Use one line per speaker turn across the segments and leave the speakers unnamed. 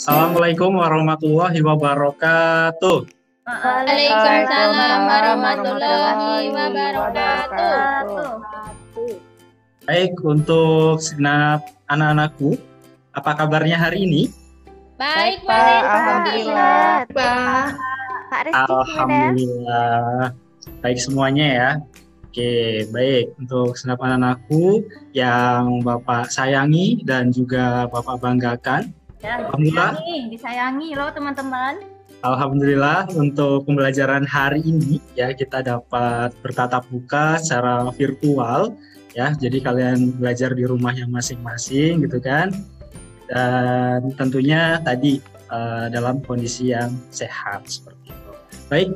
Assalamualaikum warahmatullahi wabarakatuh.
Waalaikumsalam warahmatullahi wabarakatuh.
Baik, untuk segenap anak-anakku, apa kabarnya hari ini?
Baik, Pak.
Alhamdulillah.
Pak.
Pak Rizky gimana?
Alhamdulillah. Baik semuanya ya. Oke, baik. Untuk segenap anak-anakku yang Bapak sayangi dan juga Bapak banggakan.
Ya,
Alhamdulillah.
disayangi loh teman-teman.
Alhamdulillah untuk pembelajaran hari ini ya kita dapat bertatap muka secara virtual ya. Jadi kalian belajar di rumahnya masing-masing gitu kan. Dan tentunya tadi dalam kondisi yang sehat seperti itu. Baik,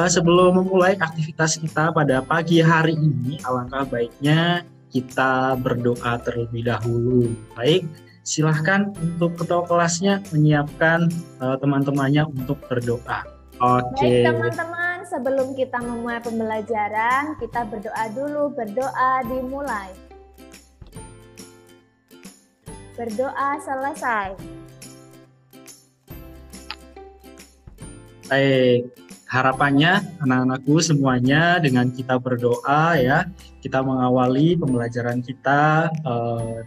sebelum memulai aktivitas kita pada pagi hari ini, alangkah baiknya kita berdoa terlebih dahulu. Baik, silahkan untuk ketua kelasnya menyiapkan teman-temannya untuk berdoa. Oke.
Baik teman-teman, sebelum kita memulai pembelajaran, kita berdoa dulu. Berdoa dimulai. Berdoa selesai.
Baik, harapannya anak-anakku semuanya dengan kita berdoa ya, kita mengawali pembelajaran kita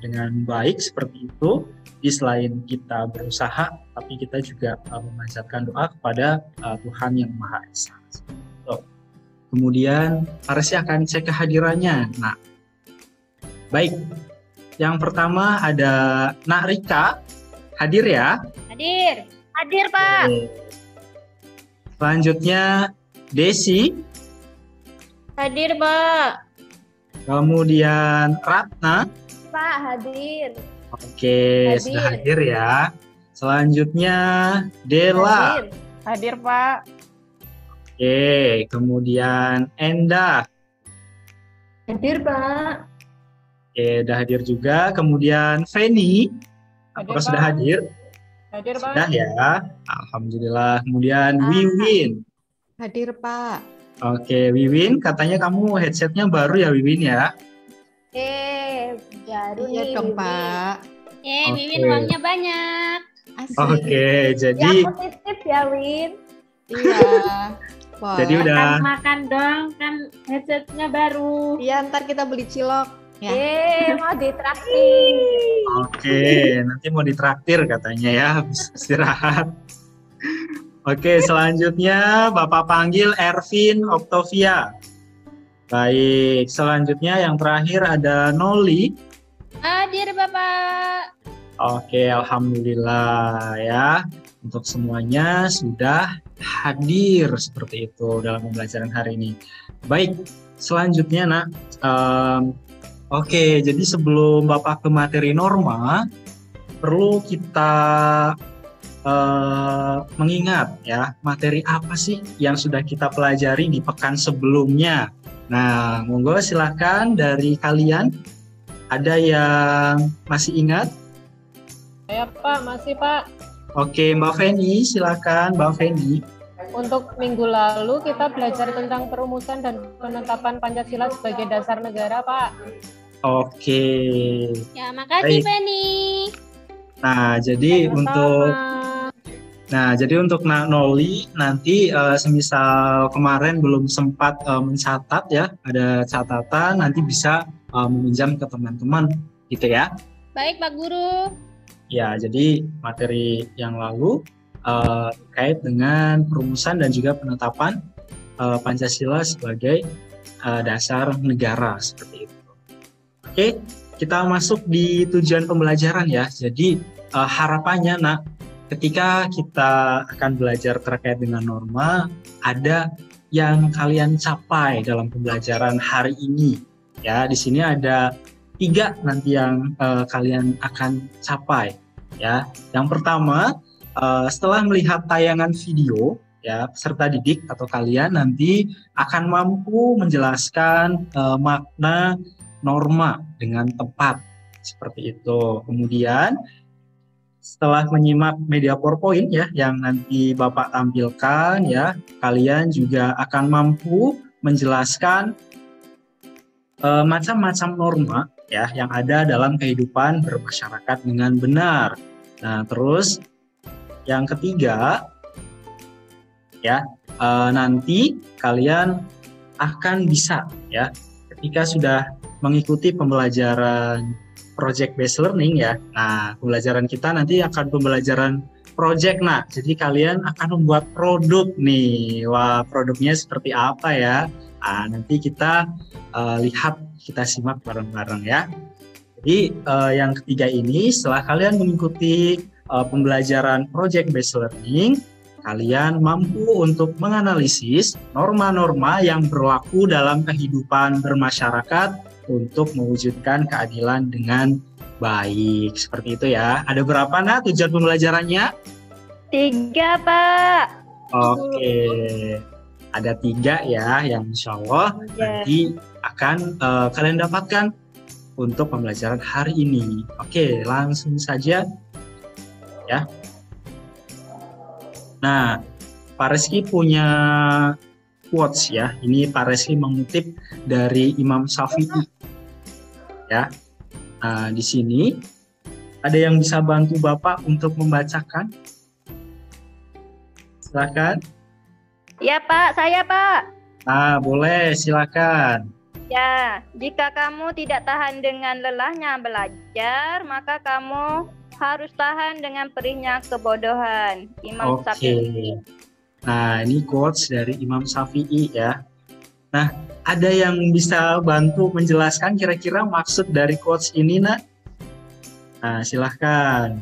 dengan baik seperti itu. Jadi selain kita berusaha, tapi kita juga memanjatkan doa kepada Tuhan Yang Maha Esa. Kemudian Arsi akan cek kehadirannya. Nah, baik. Yang pertama ada Nak Rika, hadir ya?
Hadir.
Hadir, Pak.
Oke. Selanjutnya Desi,
Hadir, Pak.
kemudian Ratna.
Pak, hadir.
Oke,
Hadir.
sudah hadir ya. Selanjutnya Dela.
Hadir.
Hadir, Pak.
Oke, kemudian Enda.
Hadir, Pak.
Oke, sudah hadir juga. Kemudian Feni.
Hadir,
Apakah sudah
Pak.
hadir?
Hadir, Pak.
Sudah ya. Alhamdulillah. Kemudian Wiwin.
Hadir, Pak.
Oke, Wiwin, katanya kamu headsetnya baru ya, Wiwin ya?
Baru
Iya
nih.
dong,
Wiwin.
Pak.
Wiwin
Oke.
uangnya banyak.
Asik.
Oke, jadi
Yang positif ya, Win.
Iya. Wah.
jadi udah
Makan dong, kan headsetnya baru.
Iya, ntar kita beli cilok. Ya.
Mau ditraktir.
oke, nanti mau ditraktir katanya ya, habis istirahat. Oke, selanjutnya Bapak panggil Ervin Octavia. Baik, selanjutnya yang terakhir ada Noli.
Hadir, Bapak.
Oke, alhamdulillah ya. Untuk semuanya sudah hadir seperti itu dalam pembelajaran hari ini. Baik, selanjutnya Nak. Oke, jadi sebelum Bapak ke materi norma, perlu kita mengingat ya, materi apa sih yang sudah kita pelajari di pekan sebelumnya. Nah, monggo silahkan dari kalian, ada yang masih ingat?
Ya Pak, masih Pak.
Oke, Mbak Feni, silakan Mbak Feni.
Untuk minggu lalu kita belajar tentang perumusan dan penetapan Pancasila sebagai dasar negara, Pak.
Oke.
Ya, makasih,
Baik.
Penny.
Nah, jadi untuk Nak Noli nanti semisal kemarin belum sempat mencatat ya, ada catatan nanti bisa meminjam ke teman-teman gitu ya.
Baik, Pak Guru.
Ya, jadi materi yang lalu terkait dengan perumusan dan juga penetapan Pancasila sebagai dasar negara seperti itu. Oke, kita masuk di tujuan pembelajaran ya. Jadi harapannya Nak, ketika kita akan belajar terkait dengan norma, ada yang kalian capai dalam pembelajaran hari ini. Ya, di sini ada 3 nanti yang kalian akan capai. Ya, yang pertama setelah melihat tayangan video, ya peserta didik atau kalian nanti akan mampu menjelaskan makna norma dengan tepat seperti itu. Kemudian setelah menyimak media PowerPoint ya yang nanti Bapak tampilkan ya, kalian juga akan mampu menjelaskan macam-macam norma ya yang ada dalam kehidupan bermasyarakat dengan benar. Nah, terus Yang ketiga, ya, nanti kalian akan bisa ya ketika sudah mengikuti pembelajaran project based learning ya. Nah, pembelajaran kita nanti akan pembelajaran project. Nah, jadi kalian akan membuat produk nih. Wah, produknya seperti apa ya? Nah, nanti kita lihat, kita simak bareng-bareng ya. Jadi yang ketiga ini, setelah kalian mengikuti pembelajaran project based learning, kalian mampu untuk menganalisis norma-norma yang berlaku dalam kehidupan bermasyarakat untuk mewujudkan keadilan dengan baik. Seperti itu ya. Ada berapa tujuan pembelajarannya?
3, Pak.
Oke. Ada 3 ya, yang insya Allah nanti akan kalian dapatkan untuk pembelajaran hari ini. Oke, langsung saja ya. Nah, Pak Reski punya quotes ya. Ini Pak Reski mengutip dari Imam Syafi'i. Ya. Nah, di sini ada yang bisa bantu Bapak untuk membacakan? Silakan.
Ya, Pak. Saya, Pak.
Nah, boleh, silakan.
Ya, jika kamu tidak tahan dengan lelahnya belajar, maka kamu harus tahan dengan perihnya kebodohan. Imam Syafi'i.
Nah, ini quotes dari Imam Syafi'i ya. Nah, ada yang bisa bantu menjelaskan kira-kira maksud dari quotes ini, Nak? Nah, silahkan.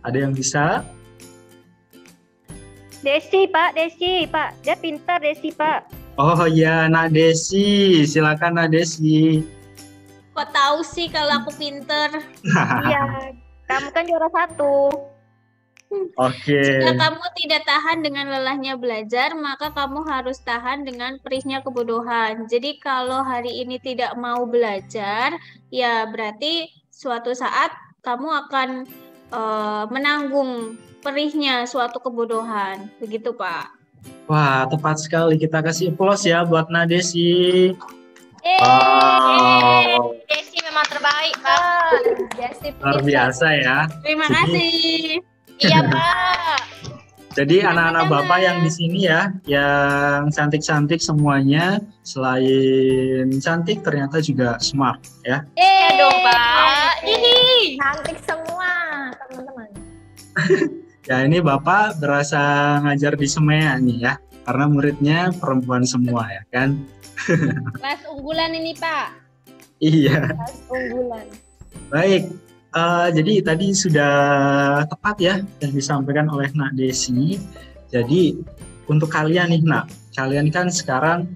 Ada yang bisa?
Desi, Pak. Dia pintar, Desi, Pak.
Oh iya, Nak Desi. Silakan, Nak Desi.
Kok tahu sih kalau aku pinter?
Iya, kamu kan juara 1.
Oke.
Jika kamu tidak tahan dengan lelahnya belajar, maka kamu harus tahan dengan perihnya kebodohan. Jadi kalau hari ini tidak mau belajar, ya berarti suatu saat kamu akan menanggung perihnya suatu kebodohan. Begitu, Pak.
Wah, tepat sekali. Kita kasih applause ya buat Nadesi.
Desi memang terbaik, Pak.
Luar biasa ya.
Terima kasih. Iya, Pak.
Jadi anak-anak Bapak yang di sini ya, yang cantik-cantik semuanya, selain cantik ternyata juga smart ya.
Iya dong, Pak. Hihi.
Cantik semua, teman-teman.
Ya ini Bapak berasa ngajar di Semea nih ya, karena muridnya perempuan semua ya kan.
Kelas unggulan ini, Pak.
Iya.
Kelas unggulan.
Baik, jadi tadi sudah tepat ya yang disampaikan oleh Nak Desi. Jadi untuk kalian nih Nak, kalian kan sekarang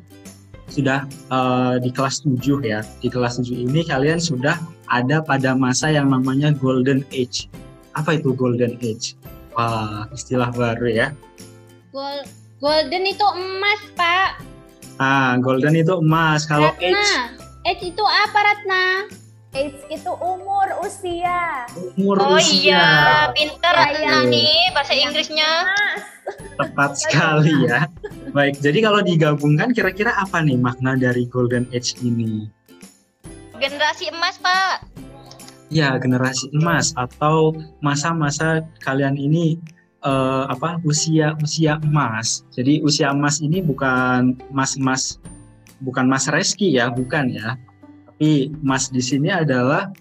sudah di kelas 7 ya. Di kelas 7 ini kalian sudah ada pada masa yang namanya Golden Age. Apa itu Golden Age? Wah, istilah baru ya.
Golden itu emas, Pak.
Ah, Golden itu emas. Kalau Age?
Age itu apa, Ratna?
Age itu umur, usia.
Umur usia.
Iya, pinter Ratna nih bahasa Inggrisnya.
Tepat sekali ya. Baik, jadi kalau digabungkan kira-kira apa nih makna dari Golden Age ini?
Generasi emas, Pak.
Ya, generasi emas atau masa-masa kalian ini usia emas. Jadi usia emas ini bukan bukan Mas Reski ya, bukan ya. Tapi emas di sini adalah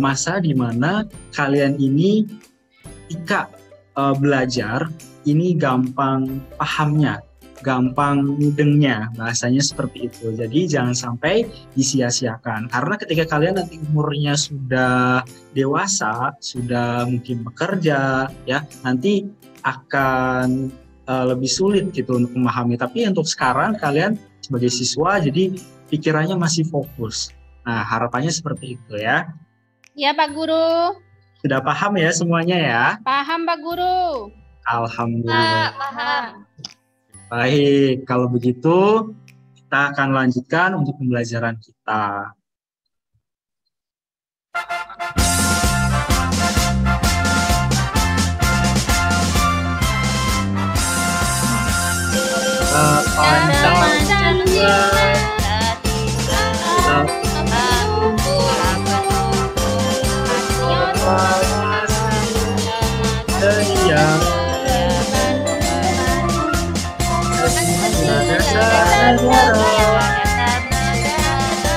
masa di mana kalian ini ketika belajar ini gampang pahamnya, gampang mudengnya, bahasanya seperti itu. Jadi jangan sampai disia-siakan, karena ketika kalian nanti umurnya sudah dewasa, sudah mungkin bekerja ya, nanti akan lebih sulit gitu untuk memahami. Tapi untuk sekarang kalian sebagai siswa jadi pikirannya masih fokus. Nah, harapannya seperti itu ya.
Ya, Pak Guru.
Sudah paham ya semuanya ya?
Paham, Pak Guru.
Alhamdulillah.
Paham.
Baik, kalau begitu kita akan lanjutkan untuk pembelajaran kita.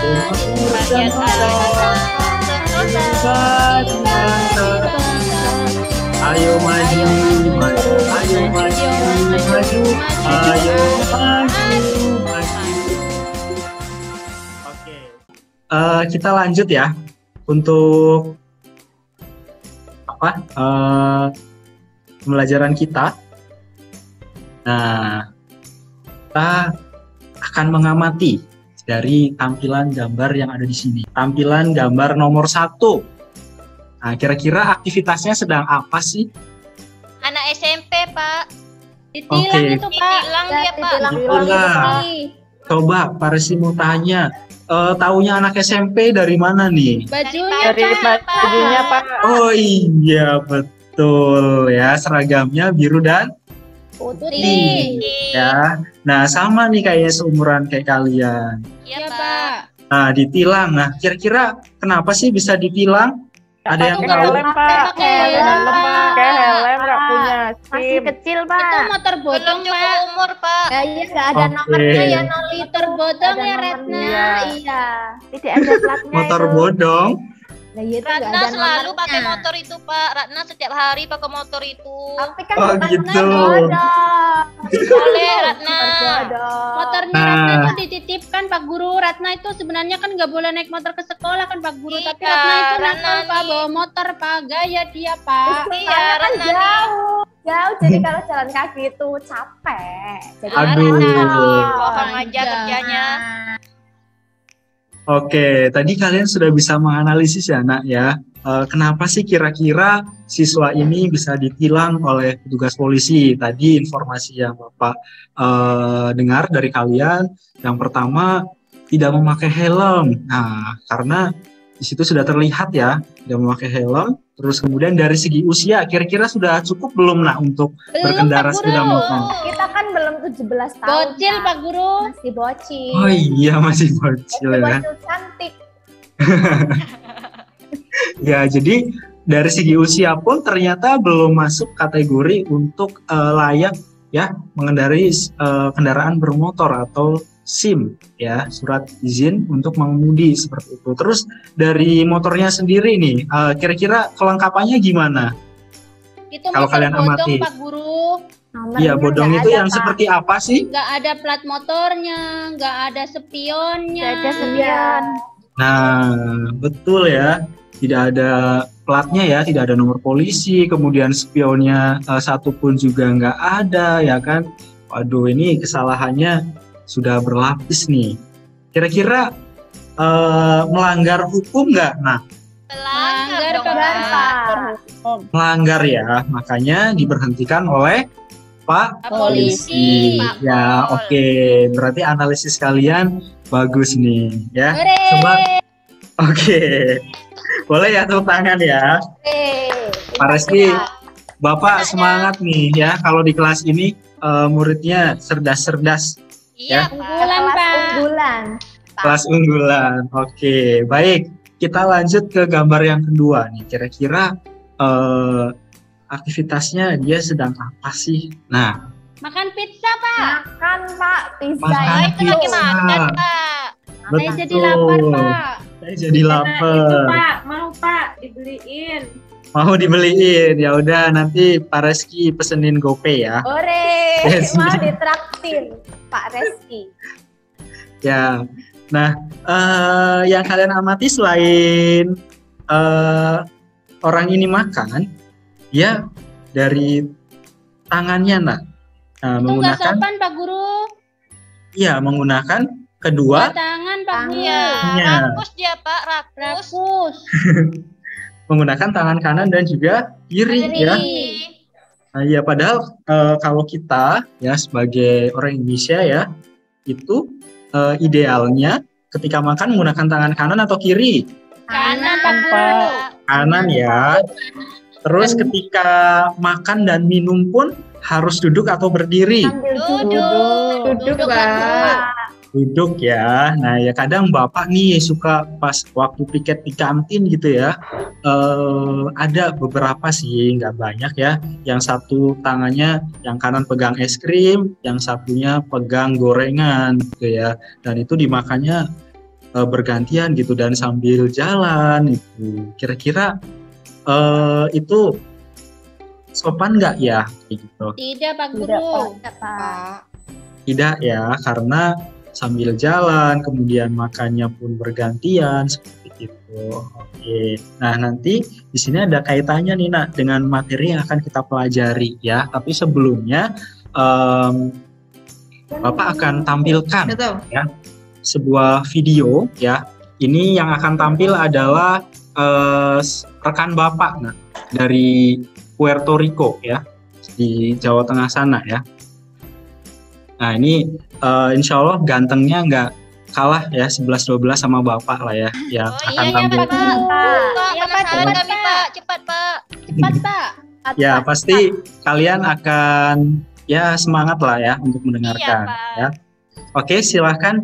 Rakyat Indonesia sentosa.
Ayo maju, maju, ayo maju, maju, ayo maju, maju. Oke, kita lanjut ya untuk pembelajaran kita. Nah, kita akan mengamati dari tampilan gambar yang ada di sini. Tampilan gambar nomor 1. Nah, kira-kira aktivitasnya sedang apa sih?
Anak SMP, Pak.
Ditilang itu, Pak.
Ditilang dia, Pak.
Ditilang. Coba Pak Resi mau tanya, taunya anak SMP dari mana nih?
Bajunya,
Dari
Pak.
bajunya, Pak.
Oh iya, betul ya, seragamnya biru dan putih ya. Nah, sama nih kayaknya seumuran kayak kalian.
Iya, Pak.
Nah, ditilang. Nah, kira-kira kenapa sih bisa ditilang? Ada yang tahu?
Pakai helm,
nggak punya
Masih kecil, Pak.
Itu motor
Belum
bodong,
cukup
Pak.
umur, Pak.
Ya, iya, nggak ada
Oke.
nomornya ya, Noli.
Motor bodong
Ada
ya,
nomornya.
Retna.
Iya. Tidak ada platnya
Motor
itu.
bodong.
Nah, iya, itu nggak
Ratna
ada
selalu
nomornya.
pakai motor itu, Pak. Ratna setiap hari pakai motor itu.
Tapi kan
Oh,
bukan
gitu.
bodong.
Boleh, Ratna.
Bodong.
Motornya
Nah.
Ratna itu dititipkan Pak Guru. Ratna itu sebenarnya kan nggak boleh naik motor ke sekolah kan Pak Guru.
Iya,
Tapi Ratna itu
Ratna
nakal Pak,
nih.
bawa motor Pak. Gaya dia Pak.
Iya,
Soalnya kan
Ratna nih.
jauh, jadi kalau jalan kaki itu capek. Jadi
Aduh.
Bohong aja
Iya.
kerjanya.
Oke, tadi kalian sudah bisa menganalisis ya, Nak ya. Kenapa sih kira-kira siswa ini bisa ditilang oleh petugas polisi? Tadi informasi yang Bapak dengar dari kalian, yang pertama tidak memakai helm. Nah, karena di situ sudah terlihat ya, tidak memakai helm. Terus kemudian dari segi usia, kira-kira sudah cukup belum Nak untuk berkendara
Pak
sepeda
Guru.
motor?
kita kan belum 17 tahun.
Bocil
Kak.
Pak Guru.
Masih bocil.
Oh iya, masih bocil
Masih
ya.
bocil cantik.
Ya, jadi dari segi usia pun ternyata belum masuk kategori untuk layak ya mengendarai kendaraan bermotor atau SIM ya, surat izin untuk mengemudi seperti itu. Terus dari motornya sendiri nih, kira-kira kelengkapannya gimana?
Itu
Kalau
motor
kalian
bodong
amati.
Pak Guru.
Nomornya
Iya, bodong
nggak
itu
ada,
yang
Pak.
seperti apa sih?
Nggak ada plat motornya, nggak ada spionnya.
Nggak ada spion.
Nah, betul ya. Tidak ada platnya ya, tidak ada nomor polisi, kemudian spionnya satu pun juga nggak ada ya kan. Waduh, ini kesalahannya sudah berlapis nih. Kira-kira melanggar hukum nggak? Nah,
Pelanggar dong,
Melanggar,
Pak.
melanggar ya, makanya diberhentikan oleh Pak
Polisi.
Pak
Ya,
Pol.
oke. Berarti analisis kalian bagus nih ya.
Hore.
Oke. Boleh ya tepuk tangan ya. Pak Reski, Bapak semangat nih ya kalau di kelas ini muridnya cerdas-cerdas,
Iya, Pak.
Unggulan,
Kelas
Pak.
unggulan.
kelas unggulan. Oke, baik. Kita lanjut ke gambar yang kedua nih. Kira-kira aktivitasnya dia sedang apa sih? Nah,
Makan pizza Pak.
Makan, Pak. Pizza
Makan
Oh, itu lagi
pizza.
makan, Pak.
Saya jadi lapar Pak.
Saya jadi
Itu
lapar.
Pak, mau Pak dibeliin.
Mau dibeliin? Ya udah nanti Pak Reski pesenin GoPay ya.
Ore,
Yes.
mau ditraktir Pak Reski.
Ya. Nah, yang kalian amati selain orang ini makan, ya dari tangannya nah,
Itu nggak
menggunakan
sopan Pak Guru.
ya menggunakan
Dua
kedua
tangan Pak Guru.
Iya,
Iya.
rakus dia, Pak, rakus.
Rakus.
menggunakan tangan kanan dan juga kiri ya. Nah, ya padahal kalau kita ya sebagai orang Indonesia ya itu idealnya ketika makan menggunakan tangan kanan atau kiri?
Kanan Pak Guru.
Kanan ya. Terus ketika makan dan minum pun harus duduk atau berdiri?
Sambil
Duduk.
Duduk, Pak.
Duduk ya. Nah ya kadang Bapak nih suka pas waktu piket di kantin gitu ya. Ada beberapa sih, nggak banyak ya. Yang satu tangannya yang kanan pegang es krim, yang satunya pegang gorengan gitu ya. Dan itu dimakannya bergantian gitu dan sambil jalan itu. Kira-kira itu sopan nggak ya kayak gitu?
Tidak, Pak
Tidak,
Guru.
Pak.
Tidak ya, karena sambil jalan kemudian makannya pun bergantian seperti itu. Oke. Nah, nanti di sini ada kaitannya nih Nak dengan materi yang akan kita pelajari ya. Tapi sebelumnya Bapak akan tampilkan ya sebuah video ya. Ini yang akan tampil adalah rekan Bapak Nak dari Puerto Rico ya, di Jawa Tengah sana ya. Nah ini insya Allah gantengnya nggak kalah ya 11-12 sama Bapak lah ya yang akan tampil.
Pak. Penasaran kami Pak, cepat Pak.
Cepat, Pak.
Ya pasti kalian akan ya semangat lah ya untuk mendengarkan ya. Oke, silahkan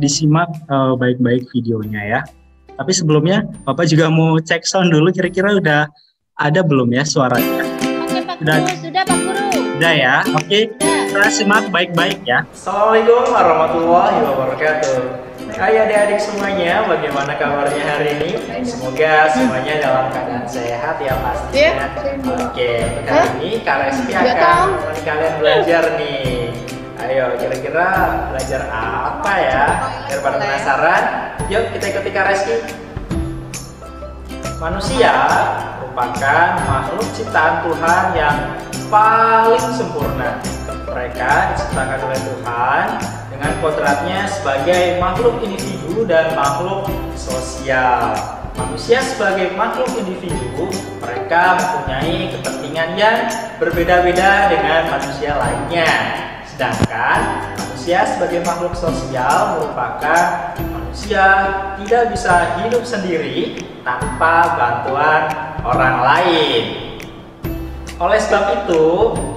disimak baik-baik videonya ya. Tapi sebelumnya Bapak juga mau cek sound dulu, kira-kira udah ada belum ya suaranya?
Oke Pak Guru, sudah Pak Guru.
Udah ya, oke. Kita simak baik-baik ya.
Assalamualaikum warahmatullahi wabarakatuh. Hai adik-adik semuanya, bagaimana kabarnya hari ini? Semoga semuanya dalam keadaan sehat ya pastinya. Oke, untuk kali ini Kak Reski akan menemani kalian belajar nih. Ayo, kira-kira belajar apa ya? Biar pada penasaran, yuk kita ikuti Kak Reski. Manusia merupakan makhluk ciptaan Tuhan yang paling sempurna. Mereka diciptakan oleh Tuhan dengan kodratnya sebagai makhluk individu dan makhluk sosial. Manusia sebagai makhluk individu, mereka mempunyai kepentingan yang berbeda-beda dengan manusia lainnya. Sedangkan manusia sebagai makhluk sosial merupakan manusia tidak bisa hidup sendiri tanpa bantuan orang lain. Oleh sebab itu,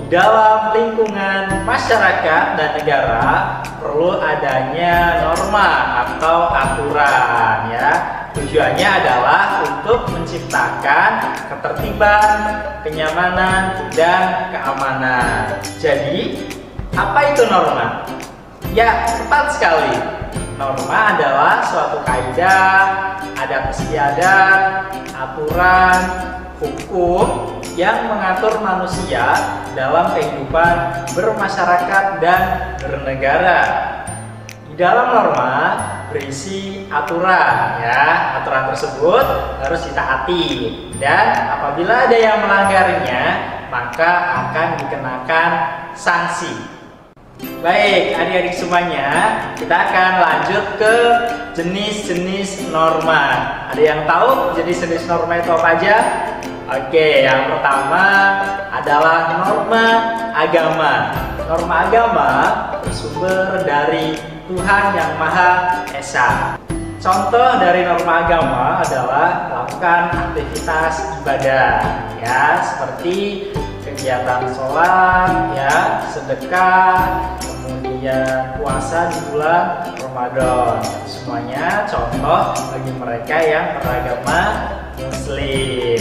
di dalam lingkungan masyarakat dan negara perlu adanya norma atau aturan ya. Tujuannya adalah untuk menciptakan ketertiban, kenyamanan, dan keamanan. Jadi, apa itu norma? Ya, tepat sekali. Norma adalah suatu kaidah, adat istiadat, aturan, hukum yang mengatur manusia dalam kehidupan bermasyarakat dan bernegara. Di dalam norma berisi aturan ya. Aturan tersebut harus ditaati dan apabila ada yang melanggarnya maka akan dikenakan sanksi. Baik, adik-adik semuanya, kita akan lanjut ke jenis-jenis norma. Ada yang tahu jenis-jenis norma itu apa aja? Oke, yang pertama adalah norma agama. Norma agama bersumber dari Tuhan Yang Maha Esa. Contoh dari norma agama adalah melakukan aktivitas ibadah, ya, seperti kegiatan sholat, ya, sedekah, kemudian puasa di bulan Ramadan. Semuanya contoh bagi mereka yang beragama Muslim.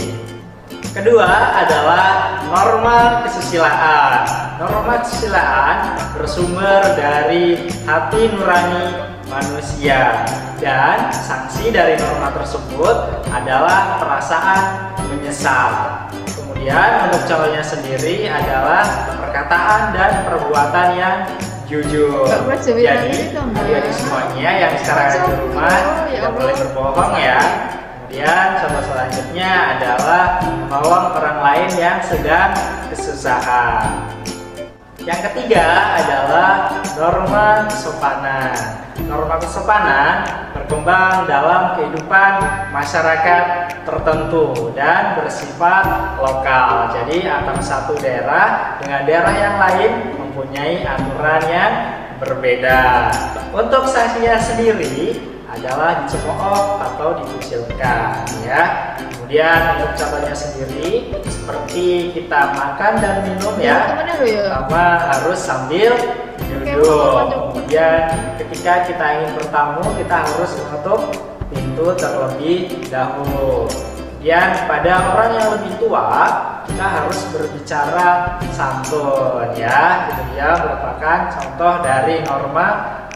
Kedua adalah norma kesusilaan. Norma kesusilaan bersumber dari hati nurani manusia dan sanksi dari norma tersebut adalah perasaan menyesal. Kemudian untuk contohnya sendiri adalah perkataan dan perbuatan yang jujur. Jadi adik-adik semuanya yang sekarang ada di rumah tidak boleh berbohong ya. Kemudian contoh selanjutnya adalah menolong orang lain yang sedang kesusahan. Yang ketiga adalah norma kesopanan. Norma kesopanan berkembang dalam kehidupan masyarakat tertentu dan bersifat lokal. Jadi antara satu daerah dengan daerah yang lain mempunyai aturan yang berbeda. Untuk sanksinya sendiri adalah dicemooh atau dikucilkan ya. Kemudian untuk contohnya sendiri seperti kita makan dan minum ya, pertama harus sambil duduk. Kemudian ketika kita ingin bertamu kita harus menutup pintu terlebih dahulu. Kemudian pada orang yang lebih tua kita harus berbicara santun ya. Itu dia merupakan contoh dari norma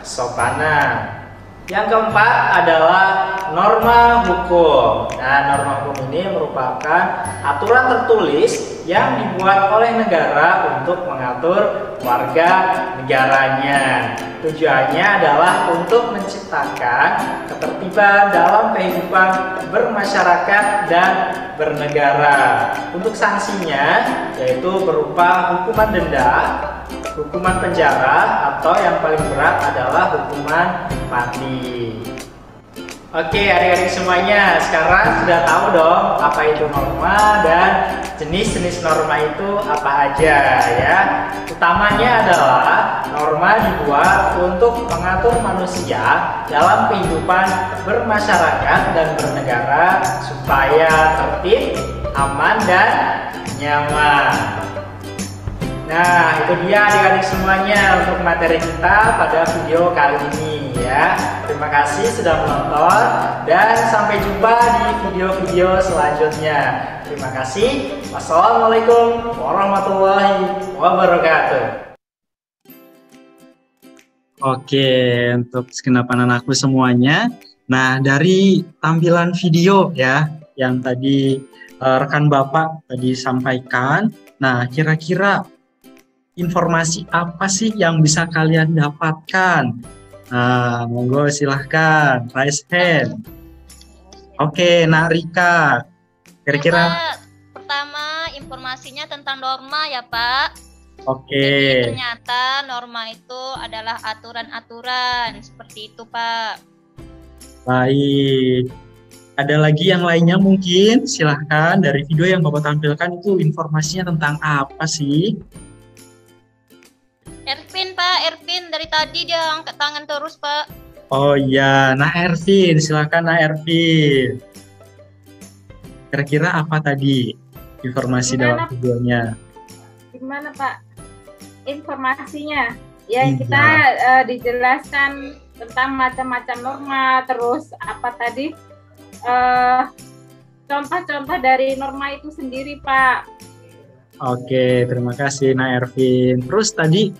kesopanan. Yang keempat adalah norma hukum. Nah, norma hukum ini merupakan aturan tertulis yang dibuat oleh negara untuk mengatur warga negaranya. Tujuannya adalah untuk menciptakan ketertiban dalam kehidupan bermasyarakat dan bernegara. Untuk sanksinya yaitu berupa hukuman denda, hukuman penjara, atau yang paling berat adalah hukuman mati. Oke, adik-adik semuanya, sekarang sudah tahu dong apa itu norma dan jenis-jenis norma itu apa aja ya. Utamanya adalah norma dibuat untuk mengatur manusia dalam kehidupan bermasyarakat dan bernegara supaya tertib, aman, dan nyaman. Nah, itu dia adik-adik semuanya untuk materi kita pada video kali ini ya. Terima kasih sudah menonton dan sampai jumpa di video-video selanjutnya. Terima kasih. Wassalamualaikum warahmatullahi wabarakatuh.
Oke, untuk segenap anak-anakku semuanya. Nah, dari tampilan video ya yang tadi rekan Bapak tadi sampaikan. Nah, kira-kira informasi apa sih yang bisa kalian dapatkan? Nah, monggo silahkan raise hand. Oke, Rika, kira-kira
pertama informasinya tentang norma ya Pak.
Oke.
Jadi ternyata norma itu adalah aturan-aturan seperti itu Pak.
Baik. Ada lagi yang lainnya mungkin? Silahkan, dari video yang Bapak tampilkan itu informasinya tentang apa sih?
Ervin Pak, Ervin dari tadi dia angkat tangan terus Pak.
Oh iya, Ervin, silakan Ervin. Kira-kira apa tadi informasi dalam videonya?
Gimana Pak informasinya? Ya
Iya.
kita dijelaskan tentang macam-macam norma, terus apa tadi contoh-contoh dari norma itu sendiri Pak.
Oke, terima kasih Ervin. Terus tadi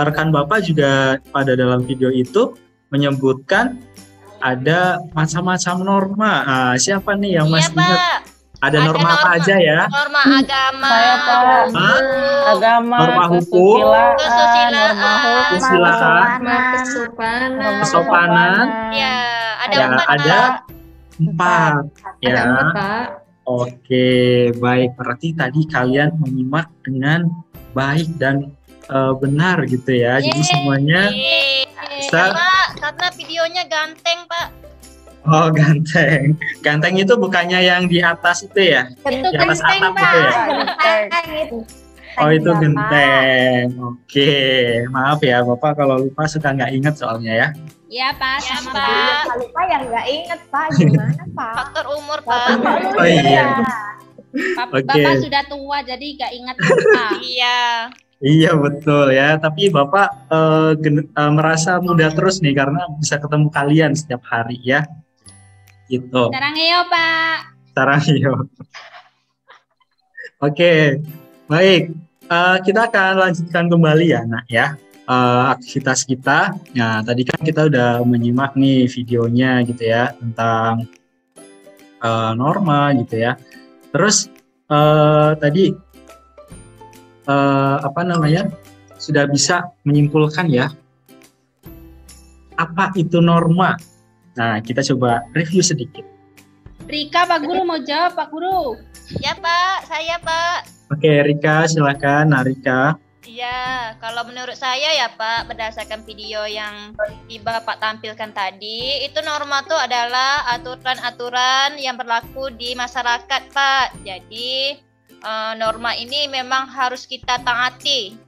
rekan Bapak juga pada dalam video itu menyebutkan ada macam-macam norma. Siapa nih yang masih ingat? Ada norma apa aja ya?
Norma agama,
Saya Pak. Agama,
Norma hukum,
kesusilaan,
kesopanan.
Ya, ada
Ya,
empat.
ada 4 ya. Oke, baik. Berarti tadi kalian menyimak dengan baik dan benar gitu ya. Jadi semuanya bisa.
Karena videonya ganteng Pak.
Oh, ganteng. Ganteng itu bukannya yang di atas itu ya?
Itu
Di atas
genteng,
atap
Pak.
itu ya?
Genteng itu.
Oh, itu
Bapak.
genteng. Oke, maaf ya Bapak kalau lupa suka nggak ingat soalnya ya.
Ya Pak,
Ya,
sama
Pak.
Pak.
Kalau Pak yang nggak inget Pak, gimana Pak?
Faktor umur
Bapak
Pak.
malu
Oh, iya.
ya.
Oke.
Bapak sudah tua jadi gak ingat Pak.
Iya.
Iya betul ya, tapi Bapak merasa muda terus nih karena bisa ketemu kalian setiap hari ya. Gitu.
Sekarang yo Pak.
Sekarang yuk. Oke, baik. Kita akan lanjutkan kembali ya, Nak ya. Aktivitas kita. Nah, tadi kan kita udah menyimak nih videonya gitu ya tentang norma gitu ya. Terus tadi sudah bisa menyimpulkan ya apa itu norma. Nah, kita coba review sedikit.
Rika, Pak Guru mau jawab Pak Guru.
Ya Pak, saya Pak.
Oke, Rika silakan. Nah, Rika.
Iya, kalau menurut saya ya Pak, berdasarkan video yang Bapak tampilkan tadi, itu norma itu adalah aturan-aturan yang berlaku di masyarakat Pak. Jadi norma ini memang harus kita taati,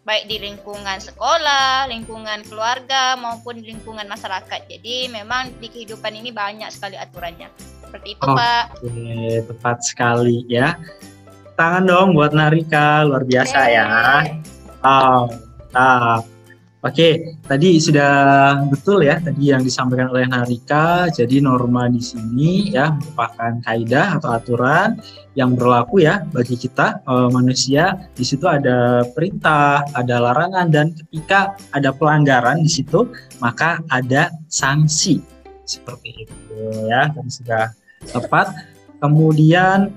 baik di lingkungan sekolah, lingkungan keluarga, maupun di lingkungan masyarakat. Jadi memang di kehidupan ini banyak sekali aturannya. Seperti itu Pak.
Oke, tepat sekali ya. Tangan dong buat Narika, luar biasa ya. Oh, mantap. Oke, tadi sudah betul ya tadi yang disampaikan oleh Narika. Jadi norma di sini ya merupakan kaidah atau aturan yang berlaku ya bagi kita manusia. Di situ ada perintah, ada larangan, dan ketika ada pelanggaran di situ maka ada sanksi seperti itu ya. Dan sudah tepat. Kemudian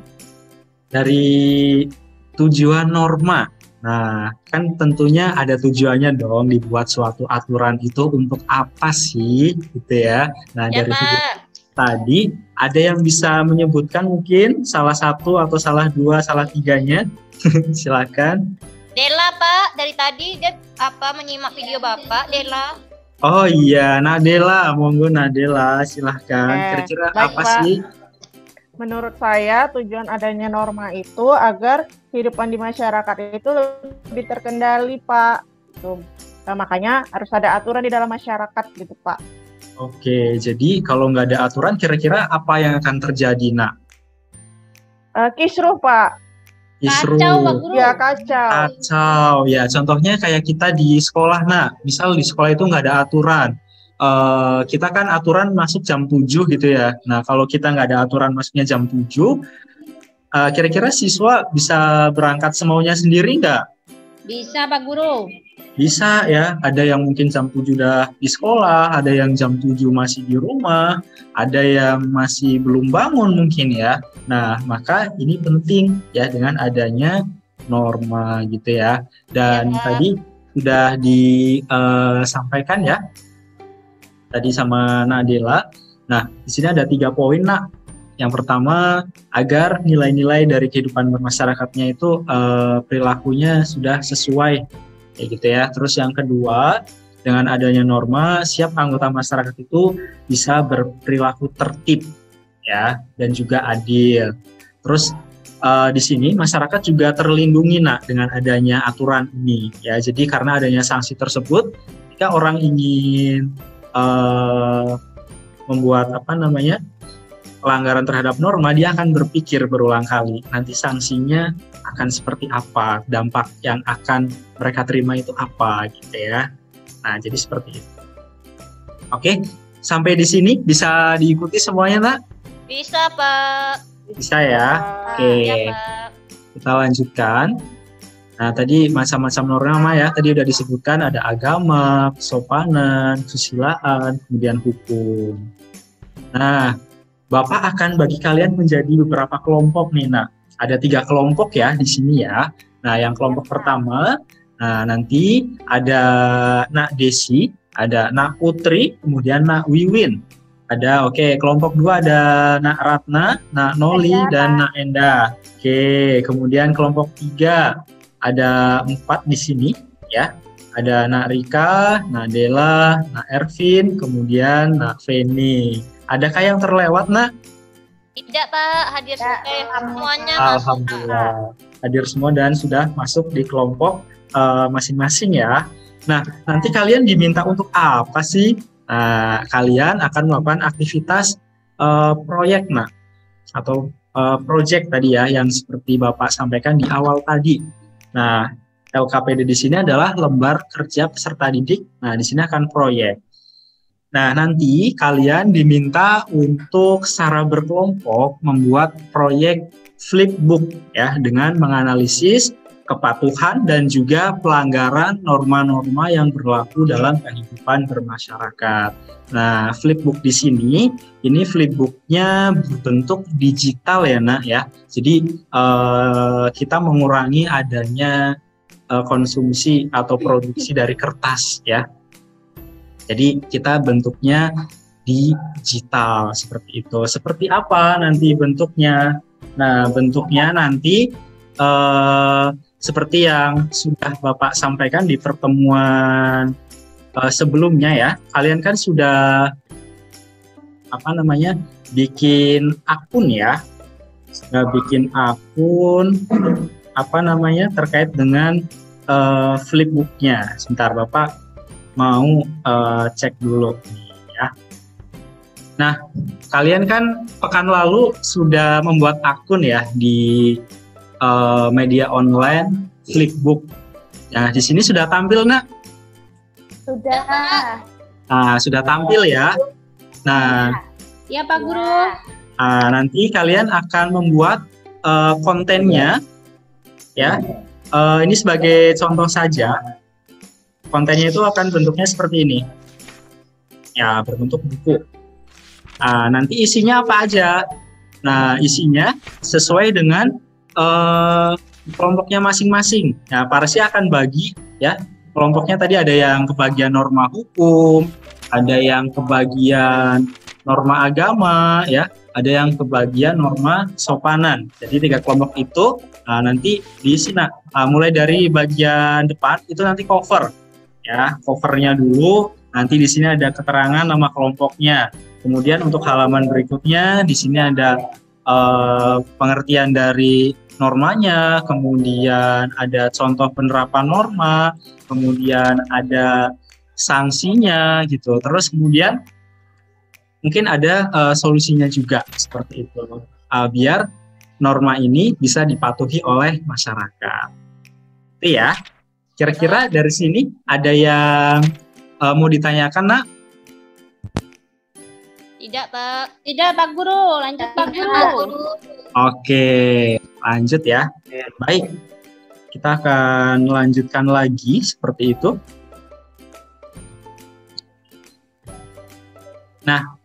dari tujuan norma. Nah, kan tentunya ada tujuannya dong dibuat suatu aturan itu untuk apa sih, gitu ya. Nah,
Ya,
dari
Pak.
tadi ada yang bisa menyebutkan mungkin salah satu atau salah dua, salah tiganya. Silakan.
Dela, Pak. Dari tadi dia menyimak video Bapak, Dela.
Oh iya, Nadela, monggo Nadela, silahkan. Kira-kira
baik,
apa
Pak.
sih?
Menurut saya tujuan adanya norma itu agar kehidupan di masyarakat itu lebih terkendali, Pak. Tuh. Nah, makanya harus ada aturan di dalam masyarakat gitu, Pak.
Oke, jadi kalau nggak ada aturan, kira-kira apa yang akan terjadi, Nak?
Kisruh, Pak.
Kisruh.
Kacau, Pak Guru.
Ya, kacau.
Kacau, ya contohnya kayak kita di sekolah, Nak. Misal di sekolah itu nggak ada aturan. Kita kan aturan masuk jam 7 gitu ya. Nah, kalau kita nggak ada aturan masuknya jam 7, kira-kira siswa bisa berangkat semaunya sendiri nggak?
Bisa, Pak Guru.
Bisa ya, ada yang mungkin jam 7 udah di sekolah, ada yang jam 7 masih di rumah, ada yang masih belum bangun mungkin ya. Nah, maka ini penting ya dengan adanya norma gitu ya. Dan tadi sudah disampaikan ya tadi sama Nadela. Nah, di sini ada 3 poin, Nak. Yang pertama, agar nilai-nilai dari kehidupan bermasyarakatnya itu perilakunya sudah sesuai, kayak gitu ya. Terus yang kedua, dengan adanya norma, siap anggota masyarakat itu bisa berperilaku tertib, ya, dan juga adil. Terus di sini masyarakat juga terlindungi, Nak, dengan adanya aturan ini, ya. Jadi karena adanya sanksi tersebut, jika orang ingin membuat pelanggaran terhadap norma, dia akan berpikir berulang kali nanti sanksinya akan seperti apa, dampak yang akan mereka terima itu apa gitu ya. Nah, jadi seperti itu. Oke, sampai di sini bisa diikuti semuanya, Nak?
Bisa, Pak.
Bisa ya. Oke,
Ya, Pak.
kita lanjutkan. Nah, tadi macam-macam norma ya, tadi udah disebutkan ada agama, kesopanan, kesusilaan, kemudian hukum. Nah, Bapak akan bagi kalian menjadi beberapa kelompok nih, Nak. Ada 3 kelompok ya di sini ya. Nah, yang kelompok pertama, nah nanti ada Nak Desi, ada Nak Putri, kemudian Nak Wiwin. Ada, kelompok 2 ada Nak Ratna, Nak Noli, dan Nak Enda. Kemudian kelompok 3 ada 4 di sini ya. Ada Nak Rika, Nak Dela, Nak Ervin, kemudian Nak Feni. Adakah yang terlewat, Nak?
Tidak, Pak. Hadir semuanya masuk.
Alhamdulillah. Hadir semua dan sudah masuk di kelompok masing-masing ya. Nah, nanti kalian diminta untuk apa sih? Nah, kalian akan melakukan aktivitas proyek, Nak, atau project tadi ya, yang seperti Bapak sampaikan di awal tadi. Nah, LKPD di sini adalah lembar kerja peserta didik. Nah, di sini akan proyek. Nah, nanti kalian diminta untuk secara berkelompok membuat proyek flipbook ya, dengan menganalisis kepatuhan dan juga pelanggaran norma-norma yang berlaku dalam kehidupan bermasyarakat. Nah, flipbook di sini, ini flipbooknya berbentuk digital ya, Nak ya. Jadi kita mengurangi adanya konsumsi atau produksi dari kertas ya. Jadi kita bentuknya digital seperti itu. Seperti apa nanti bentuknya? Nah, bentuknya nanti seperti yang sudah Bapak sampaikan di pertemuan sebelumnya ya. Kalian kan sudah bikin akun ya. Sudah bikin akun terkait dengan flipbooknya. Sebentar, Bapak mau cek dulu ya. Nah, kalian kan pekan lalu sudah membuat akun ya di media online Flipbook. Nah, di sini sudah tampil, Nak?
Sudah.
Nah, sudah tampil ya. Nah,
Ya Pak Guru.
nanti kalian akan membuat kontennya, ya. Ini sebagai contoh saja. Kontennya itu akan bentuknya seperti ini. Ya, berbentuk buku. Nanti isinya apa aja? Nah, isinya sesuai dengan kelompoknya masing-masing. Nah, Parsi akan bagi ya. Kelompoknya tadi ada yang kebagian norma hukum, ada yang kebagian norma agama, ya, ada yang kebagian norma sopanan. Jadi 3 kelompok itu nanti diisi. Mulai dari bagian depan itu nanti cover, ya, covernya dulu. Nanti di sini ada keterangan nama kelompoknya. Kemudian untuk halaman berikutnya di sini ada pengertian dari normanya, kemudian ada contoh penerapan norma, kemudian ada sanksinya gitu. Terus kemudian mungkin ada solusinya juga seperti itu. Biar norma ini bisa dipatuhi oleh masyarakat. Itu ya. Kira-kira dari sini ada yang mau ditanyakan, Nak?
Tidak, Pak.
Tidak Pak Guru, lanjut Pak Guru.
Oke, lanjut ya. Baik, kita akan melanjutkan lagi seperti itu. Nah,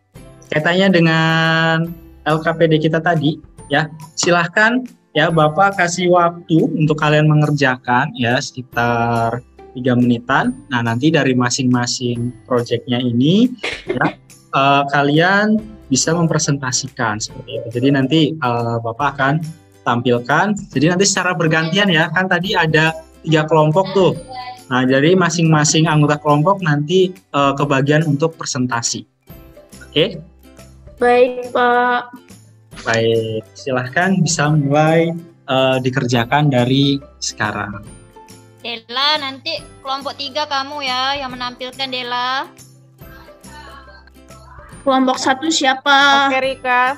kaitannya dengan LKPD kita tadi, ya, silahkan ya Bapak kasih waktu untuk kalian mengerjakan ya sekitar 3 menitan. Nah, nanti dari masing-masing proyeknya ini, ya, kalian bisa mempresentasikan seperti itu. Jadi nanti Bapak akan tampilkan. Jadi nanti secara bergantian ya, kan tadi ada 3 kelompok tuh. Nah, jadi masing-masing anggota kelompok nanti kebagian untuk presentasi. Oke?
Baik, Pak.
Baik, silahkan bisa mulai dikerjakan dari sekarang.
Dela, nanti kelompok 3 kamu ya yang menampilkan, Dela.
Kelompok 1 siapa?
Oke, Rika.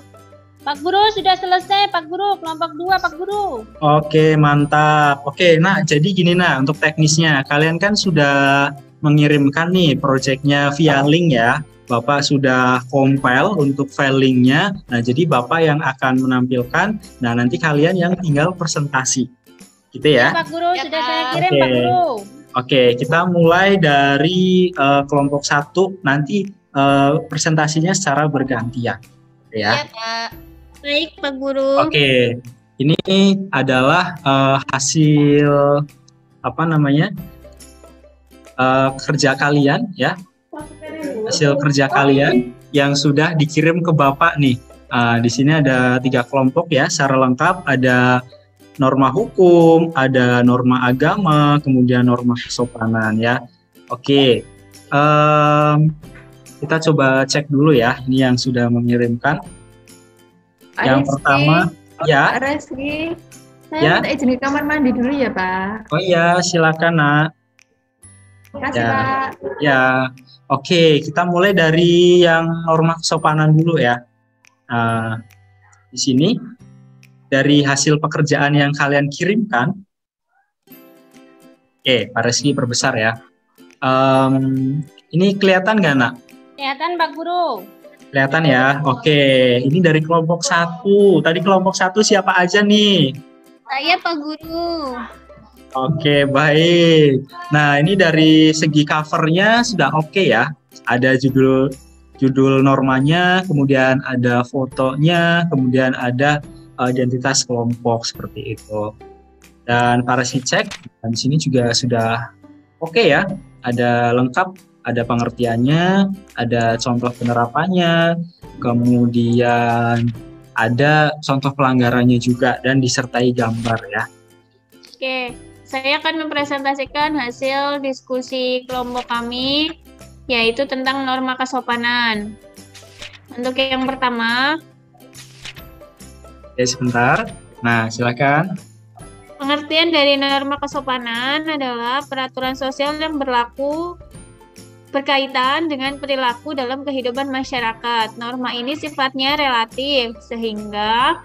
Pak Guru sudah selesai Pak Guru, kelompok 2 Pak Guru.
Oke, mantap. Oke, nah jadi gini untuk teknisnya. Kalian kan sudah mengirimkan nih proyeknya via link ya. Bapak sudah compile untuk file linknya. Nah, jadi Bapak yang akan menampilkan. Nah, nanti kalian yang tinggal presentasi. Gitu ya.
Pak Guru,
Ya,
sudah
Pak.
saya kirim
Oke.
Pak Guru.
Oke, kita mulai dari kelompok 1. Nanti presentasinya secara bergantian. Ya.
Iya, Pak.
Baik, Pak Guru.
Oke, ini adalah hasil kerja kalian ya, hasil kerja kalian yang sudah dikirim ke Bapak nih. Di sini ada 3 kelompok ya, secara lengkap ada norma hukum, ada norma agama, kemudian norma kesopanan ya. Oke, kita coba cek dulu ya, ini yang sudah mengirimkan. Yang pertama, ya.
Reski, saya
Ya.
minta izin ke kamar mandi dulu ya, Pak.
Oh iya, silakan Nak.
Terima kasih,
Ya.
Pak.
Ya, oke, kita mulai dari yang norma kesopanan dulu ya. Di sini dari hasil pekerjaan yang kalian kirimkan, oke, Pak Reski perbesar ya. Ini kelihatan nggak, Nak?
Kelihatan Pak Guru.
Kelihatan ya. Oke, ini dari kelompok 1. Tadi kelompok 1 siapa aja nih?
Saya, Pak Guru.
Oke, baik. Nah, ini dari segi covernya sudah oke ya. Ada judul normanya, kemudian ada fotonya, kemudian ada identitas kelompok seperti itu. Dan para si cek di sini juga sudah oke ya. Ada lengkap, ada pengertiannya, ada contoh penerapannya, kemudian ada contoh pelanggarannya juga dan disertai gambar ya.
Oke, saya akan mempresentasikan hasil diskusi kelompok kami, yaitu tentang norma kesopanan. Untuk yang pertama,
Oke, sebentar. Nah, silakan.
pengertian dari norma kesopanan adalah peraturan sosial yang berlaku berkaitan dengan perilaku dalam kehidupan masyarakat. Norma ini sifatnya relatif, sehingga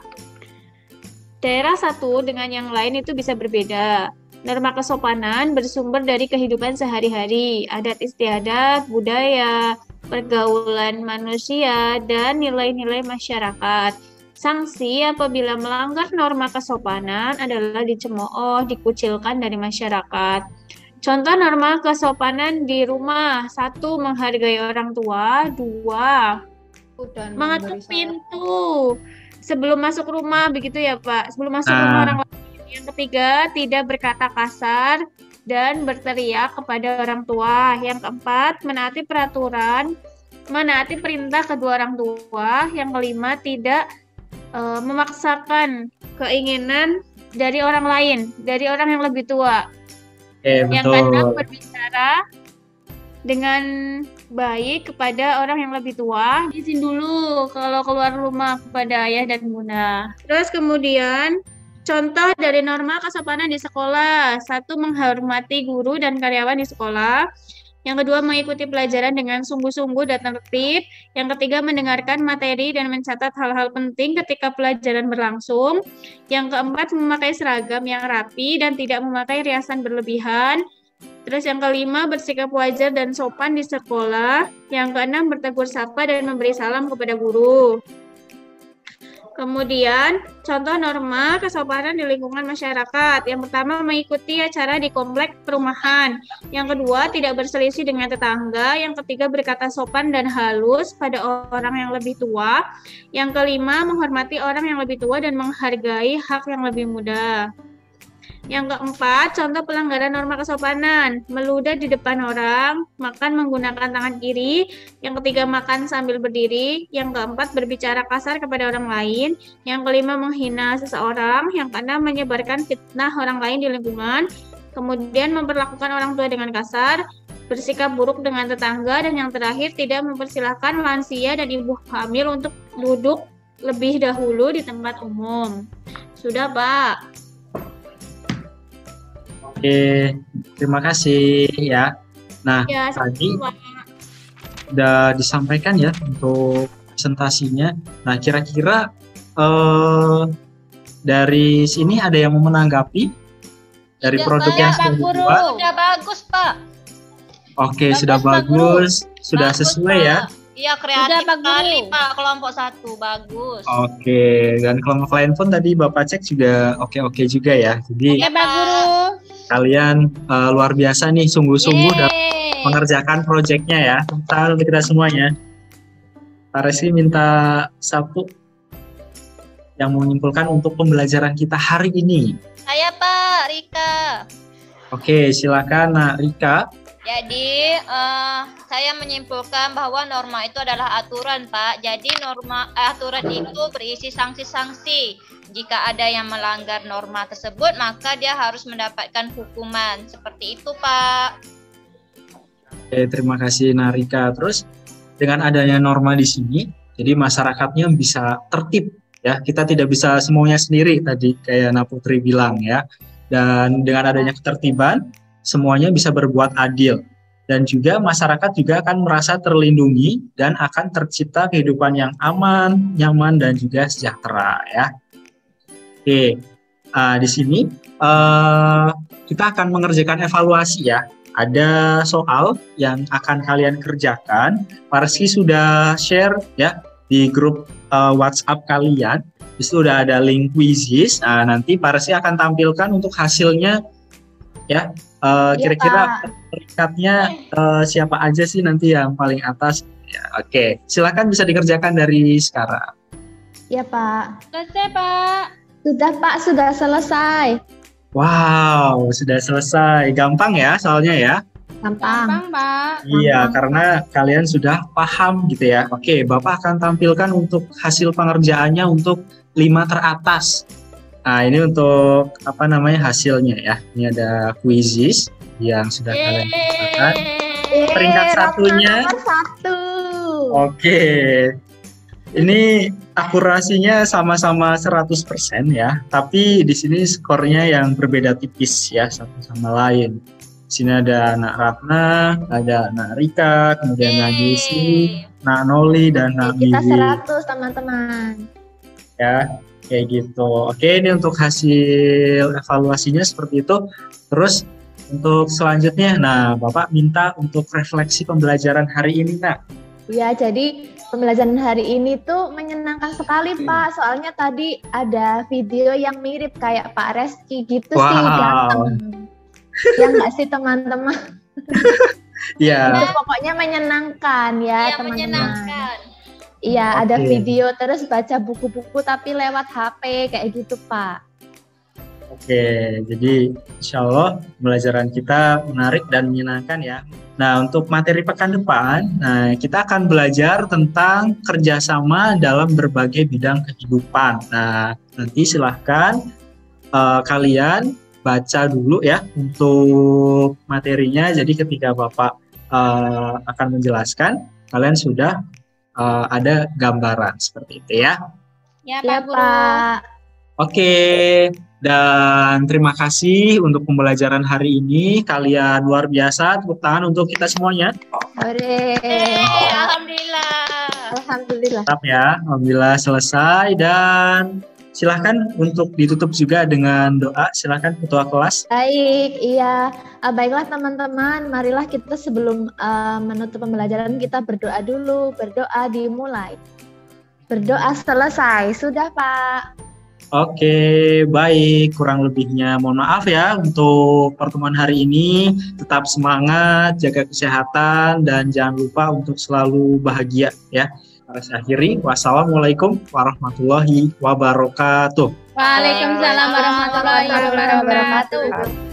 daerah satu dengan yang lain itu bisa berbeda. Norma kesopanan bersumber dari kehidupan sehari-hari, adat istiadat, budaya, pergaulan manusia, dan nilai-nilai masyarakat. Sanksi apabila melanggar norma kesopanan adalah dicemooh, dikucilkan dari masyarakat. Contoh norma kesopanan di rumah: 1. Menghargai orang tua. 2. Mengetuk pintu sebelum masuk rumah, begitu ya Pak? Sebelum masuk rumah orang lain. Yang ketiga, tidak berkata kasar dan berteriak kepada orang tua. Yang keempat, menaati peraturan, menaati perintah kedua orang tua. Yang kelima, tidak memaksakan keinginan dari orang lain, dari orang yang lebih tua. Yang keenam, berbicara dengan baik kepada orang yang lebih tua. Izin dulu kalau keluar rumah kepada ayah dan bunda. Terus kemudian contoh dari norma kesopanan di sekolah: 1. Menghormati guru dan karyawan di sekolah. Yang kedua, mengikuti pelajaran dengan sungguh-sungguh dan tertib. Yang ketiga, mendengarkan materi dan mencatat hal-hal penting ketika pelajaran berlangsung. Yang keempat, memakai seragam yang rapi dan tidak memakai riasan berlebihan. Terus yang kelima, bersikap wajar dan sopan di sekolah. Yang keenam, bertegur sapa dan memberi salam kepada guru. Kemudian, contoh norma kesopanan di lingkungan masyarakat. Yang pertama, mengikuti acara di komplek perumahan. Yang kedua, tidak berselisih dengan tetangga. Yang ketiga, berkata sopan dan halus pada orang yang lebih tua. Yang kelima, menghormati orang yang lebih tua dan menghargai hak yang lebih muda. Yang keempat, contoh pelanggaran norma kesopanan: meludah di depan orang, makan menggunakan tangan kiri. Yang ketiga, makan sambil berdiri. Yang keempat, berbicara kasar kepada orang lain. Yang kelima, menghina seseorang. Yang keenam, menyebarkan fitnah orang lain di lingkungan. Kemudian, memperlakukan orang tua dengan kasar, bersikap buruk dengan tetangga. Dan yang terakhir, tidak mempersilahkan lansia dan ibu hamil untuk duduk lebih dahulu di tempat umum. Sudah, Pak.
Oke, terima kasih ya. Nah, tadi sudah disampaikan ya untuk presentasinya. Nah, kira-kira dari sini ada yang mau menanggapi dari produk yang sudah dibuat?
Sudah bagus, Pak.
Oke, sudah bagus, sudah sesuai ya.
Iya, kreatif sekali Pak, kelompok 1, bagus.
Oke, dan kelompok lain pun tadi Bapak cek juga oke-oke juga ya. Jadi
Pak Guru.
Kalian luar biasa nih, sungguh-sungguh dalam mengerjakan proyeknya ya. Tepuk untuk kita semuanya. Pak Reski minta satu yang menyimpulkan untuk pembelajaran kita hari ini.
Saya Pak Rika.
Oke, silakan Nak Rika.
Jadi saya menyimpulkan bahwa norma itu adalah aturan, Pak. Jadi aturan itu berisi sanksi-sanksi. Jika ada yang melanggar norma tersebut, maka dia harus mendapatkan hukuman. Seperti itu, Pak.
Oke, terima kasih Narika. Terus dengan adanya norma di sini, jadi masyarakatnya bisa tertib ya. Kita tidak bisa semuanya sendiri tadi kayak Nak Putri bilang ya. Dan dengan adanya ketertiban, semuanya bisa berbuat adil. Dan juga masyarakat juga akan merasa terlindungi dan akan tercipta kehidupan yang aman, nyaman, dan juga sejahtera ya. Oke, di sini kita akan mengerjakan evaluasi ya. Ada soal yang akan kalian kerjakan. Pak Reski sudah share ya di grup WhatsApp kalian. Di situ sudah ada link quizzes. Nanti Pak Reski akan tampilkan untuk hasilnya ya. Kira-kira peringkatnya siapa aja sih nanti yang paling atas? Ya, oke, silakan bisa dikerjakan dari sekarang.
Ya Pak.
Selesai Pak.
Sudah Pak, sudah selesai.
Wow, sudah selesai. Gampang ya soalnya ya?
Gampang
Pak.
Iya, karena kalian sudah paham gitu ya. Oke, Bapak akan tampilkan untuk hasil pengerjaannya untuk 5 teratas. Nah, ini untuk hasilnya ya. Ini ada quizzes yang sudah kalian kerjakan. Peringkat satunya.
Nomor 1.
Oke. Ini akurasinya sama-sama 100% ya. Tapi di sini skornya yang berbeda tipis ya satu sama lain. Di sini ada Nak Ratna, ada Nak Rika, kemudian Nak Jesi, Nak Noli, dan Nak Bibi.
Kita 100 teman-teman.
Ya. Kayak gitu. Oke, ini untuk hasil evaluasinya seperti itu. Terus untuk selanjutnya, nah Bapak minta untuk refleksi pembelajaran hari ini, Nak.
Ya, jadi pembelajaran hari ini tuh menyenangkan sekali, Pak. Soalnya tadi ada video yang mirip kayak Pak Reski gitu sih, ganteng. Ya nggak sih teman-teman?
Iya.
Itu pokoknya menyenangkan ya, teman-teman.
Menyenangkan.
Iya, ada video terus baca buku-buku tapi lewat HP kayak gitu, Pak.
Oke, jadi insya Allah pembelajaran kita menarik dan menyenangkan ya. Nah, untuk materi pekan depan, nah kita akan belajar tentang kerjasama dalam berbagai bidang kehidupan. Nah, nanti silahkan kalian baca dulu ya untuk materinya. Jadi ketika Bapak akan menjelaskan, kalian sudah ada gambaran seperti itu ya.
Ya, Pak Guru.
Oke, dan terima kasih untuk pembelajaran hari ini. Kalian luar biasa. Tepuk tangan untuk kita semuanya.
Alhamdulillah.
Alhamdulillah.
Mantap ya, alhamdulillah selesai. Dan silahkan untuk ditutup juga dengan doa. Silahkan Ketua Kelas.
Baik, iya. Baiklah teman-teman, marilah kita sebelum menutup pembelajaran kita berdoa dulu. Berdoa dimulai. Berdoa selesai. Sudah, Pak.
Oke, baik. Kurang lebihnya mohon maaf ya untuk pertemuan hari ini. Tetap semangat, jaga kesehatan, dan jangan lupa untuk selalu bahagia ya. Saya akhiri. Wassalamualaikum warahmatullahi wabarakatuh.
Waalaikumsalam warahmatullahi wabarakatuh.